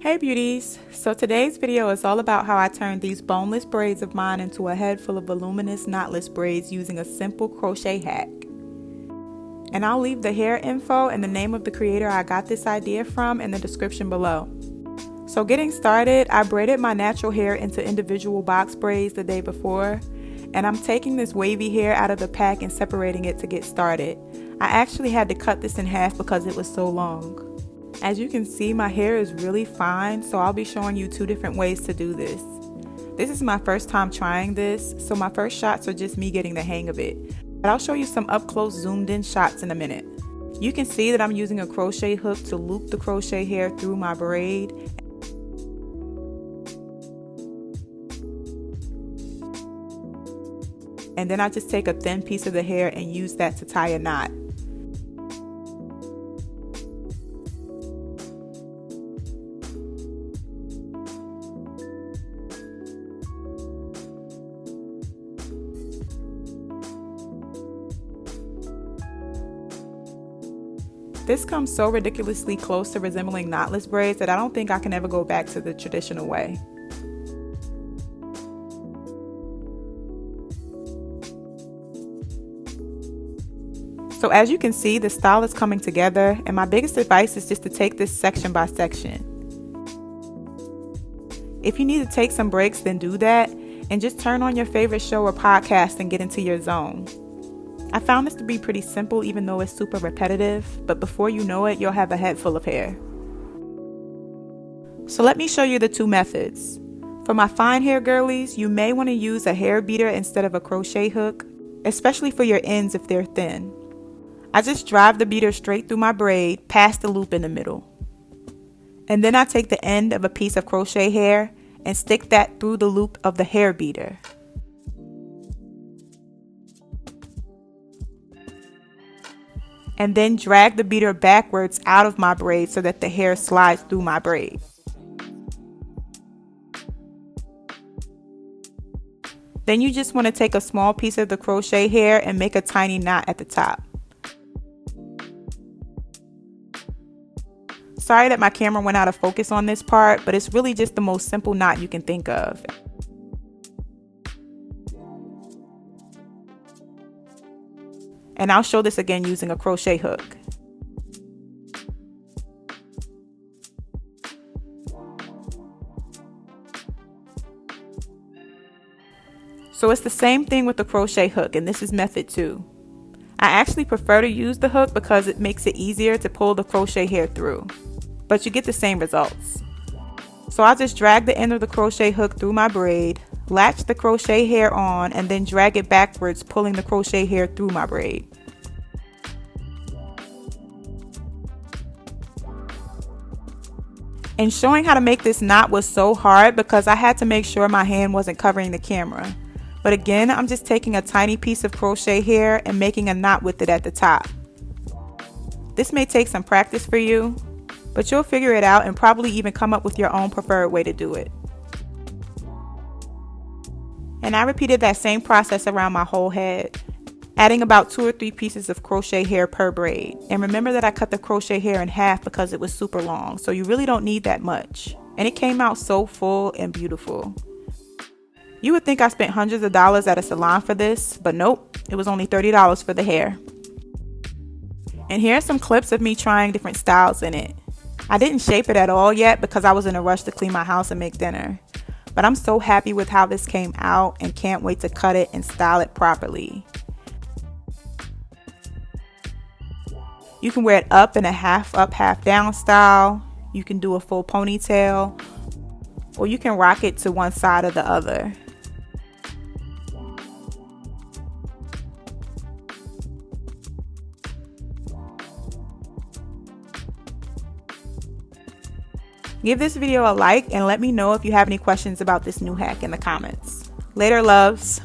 Hey beauties! So today's video is all about how I turned these boneless braids of mine into a head full of voluminous knotless braids using a simple crochet hack. And I'll leave the hair info and the name of the creator I got this idea from in the description below. So getting started, I braided my natural hair into individual box braids the day before, and I'm taking this wavy hair out of the pack and separating it to get started. I actually had to cut this in half because it was so long. As you can see, my hair is really fine, so I'll be showing you two different ways to do this. This is my first time trying this, so my first shots are just me getting the hang of it. But I'll show you some up close zoomed in shots in a minute. You can see that I'm using a crochet hook to loop the crochet hair through my braid. And then I just take a thin piece of the hair and use that to tie a knot. This comes so ridiculously close to resembling knotless braids that I don't think I can ever go back to the traditional way. So as you can see, the style is coming together, and my biggest advice is just to take this section by section. If you need to take some breaks, then do that, and just turn on your favorite show or podcast and get into your zone. I found this to be pretty simple even though it's super repetitive, but before you know it, you'll have a head full of hair. So let me show you the two methods. For my fine hair girlies, you may want to use a hair beater instead of a crochet hook, especially for your ends if they're thin. I just drive the beater straight through my braid past the loop in the middle. And then I take the end of a piece of crochet hair and stick that through the loop of the hair beater. And then drag the beater backwards out of my braid so that the hair slides through my braid. Then you just want to take a small piece of the crochet hair and make a tiny knot at the top. Sorry that my camera went out of focus on this part, but it's really just the most simple knot you can think of. And I'll show this again using a crochet hook. So it's the same thing with the crochet hook, and this is method 2. I actually prefer to use the hook because it makes it easier to pull the crochet hair through, but you get the same results. So I'll just drag the end of the crochet hook through my braid, latch the crochet hair on, and then drag it backwards, pulling the crochet hair through my braid. And showing how to make this knot was so hard because I had to make sure my hand wasn't covering the camera. But again, I'm just taking a tiny piece of crochet hair and making a knot with it at the top. This may take some practice for you, but you'll figure it out and probably even come up with your own preferred way to do it. And I repeated that same process around my whole head, adding about 2 or 3 pieces of crochet hair per braid. And remember that I cut the crochet hair in half because it was super long, so you really don't need that much. And it came out so full and beautiful. You would think I spent hundreds of dollars at a salon for this, but nope, it was only $30 for the hair. And here are some clips of me trying different styles in it. I didn't shape it at all yet because I was in a rush to clean my house and make dinner. But I'm so happy with how this came out and can't wait to cut it and style it properly. You can wear it up in a half up, half down style. You can do a full ponytail, or you can rock it to one side or the other. Give this video a like and let me know if you have any questions about this new hack in the comments. Later, loves.